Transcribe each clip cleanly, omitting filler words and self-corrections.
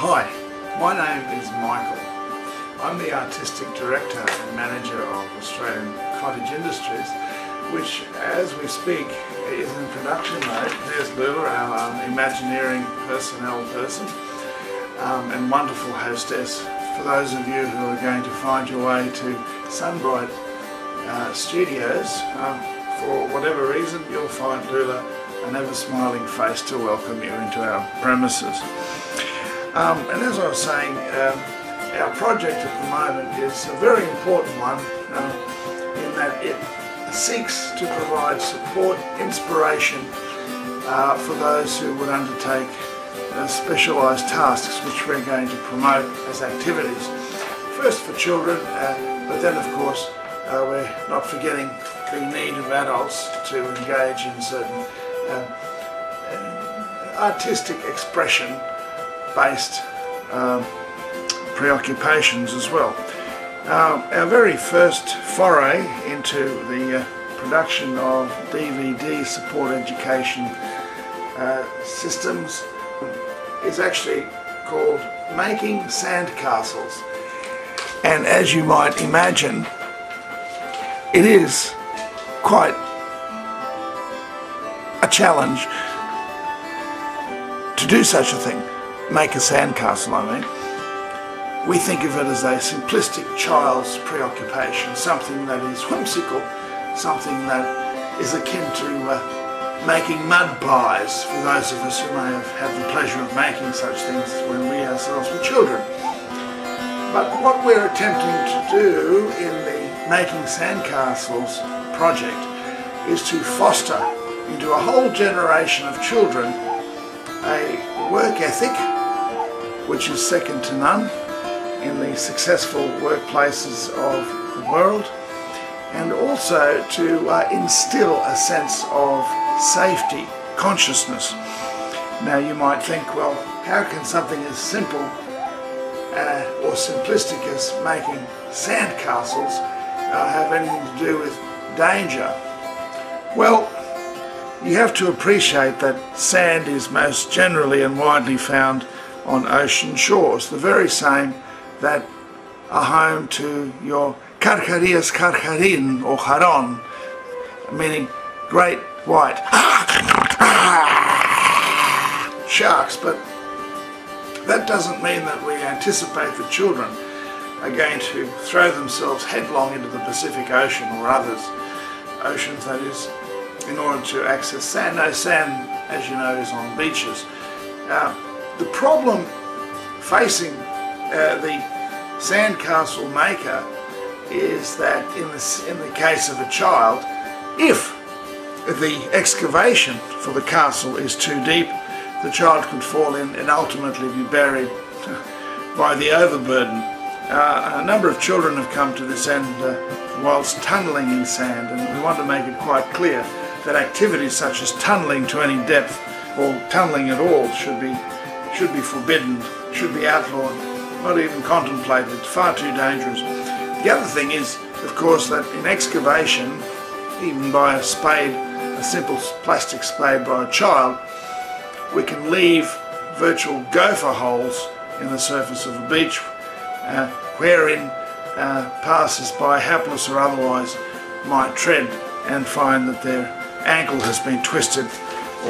Hi, my name is Michael. I'm the Artistic Director and Manager of Australian Cottage Industries, which as we speak is in production mode. There's Lula, our Imagineering personnel person, and wonderful hostess. For those of you who are going to find your way to Sunbright Studios, for whatever reason, you'll find Lula an ever-smiling face to welcome you into our premises. And as I was saying, our project at the moment is a very important one in that it seeks to provide support, inspiration for those who would undertake specialised tasks which we're going to promote as activities. First for children, but then of course we're not forgetting the need of adults to engage in certain artistic expression based preoccupations as well. Our very first foray into the production of DVD support education systems is actually called Making Sandcastles, and as you might imagine, it is quite a challenge to do such a thing. Make a sandcastle, I mean. We think of it as a simplistic child's preoccupation, something that is whimsical, something that is akin to making mud pies, for those of us who may have had the pleasure of making such things when we ourselves were children. But what we're attempting to do in the Making Sandcastles project is to foster into a whole generation of children a work ethic which is second to none in the successful workplaces of the world, and also to instill a sense of safety consciousness. Now you might think, well, how can something as simple or simplistic as making sandcastles have anything to do with danger? Well, you have to appreciate that sand is most generally and widely found on ocean shores, the very same that are home to your carcarias carcarin or jaron, meaning great white sharks. But that doesn't mean that we anticipate that children are going to throw themselves headlong into the Pacific Ocean or others oceans, that is, in order to access sand. No, sand, as you know, is on beaches. The problem facing the sandcastle maker is that in the case of a child, if the excavation for the castle is too deep, the child could fall in and ultimately be buried by the overburden. A number of children have come to this end whilst tunnelling in sand, and we want to make it quite clear that activities such as tunnelling to any depth or tunnelling at all should be forbidden, should be outlawed, not even contemplated. It's far too dangerous. The other thing is, of course, that in excavation, even by a spade, a simple plastic spade by a child, we can leave virtual gopher holes in the surface of a beach wherein passers-by, hapless or otherwise, might tread and find that their ankle has been twisted,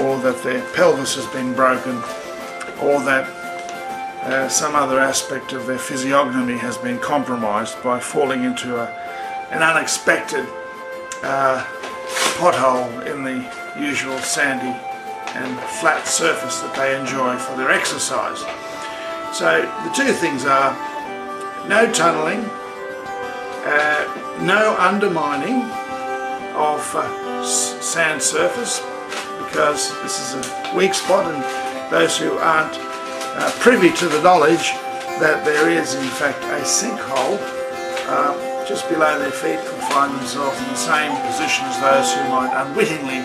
or that their pelvis has been broken, or that some other aspect of their physiognomy has been compromised by falling into an unexpected pothole in the usual sandy and flat surface that they enjoy for their exercise. So the two things are no tunnelling, no undermining of sand surface, because this is a weak spot, and those who aren't privy to the knowledge that there is in fact a sinkhole just below their feet can find themselves in the same position as those who might unwittingly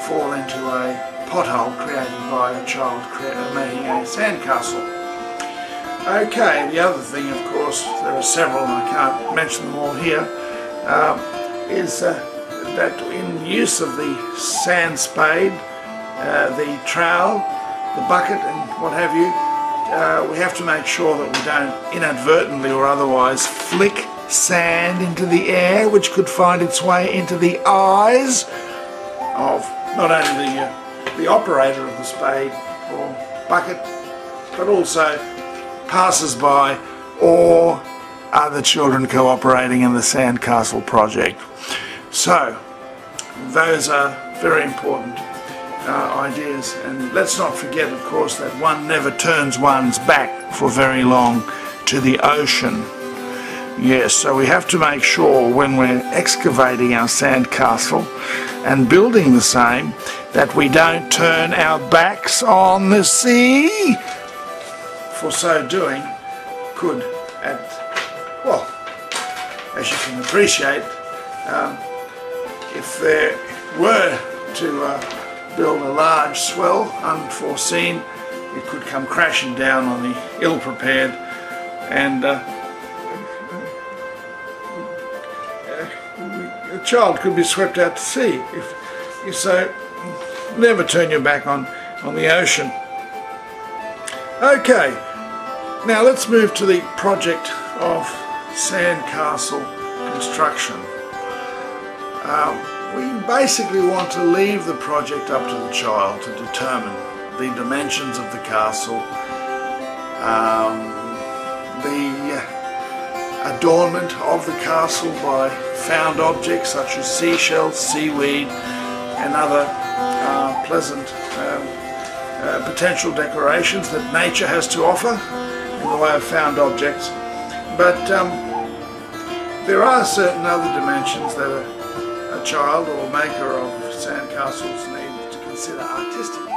fall into a pothole created by a child making a sandcastle. Okay, the other thing, of course, there are several and I can't mention them all here, is that in use of the sand spade, the trowel, the bucket and what have you, we have to make sure that we don't inadvertently or otherwise flick sand into the air, which could find its way into the eyes of not only the operator of the spade or bucket, but also passers-by or other children cooperating in the sandcastle project. So those are very important ideas, and let's not forget, of course, that one never turns one's back for very long to the ocean. Yes, so we have to make sure when we're excavating our sandcastle and building the same that we don't turn our backs on the sea. For so doing could, well, as you can appreciate, if there were to build a large swell unforeseen, it could come crashing down on the ill-prepared, and a child could be swept out to sea. So never turn your back on the ocean. Okay, now let's move to the project of sandcastle construction. We basically want to leave the project up to the child to determine the dimensions of the castle, the adornment of the castle by found objects such as seashells, seaweed and other pleasant potential decorations that nature has to offer in the way of found objects. But there are certain other dimensions that a child or maker of sandcastles needs to consider artistically.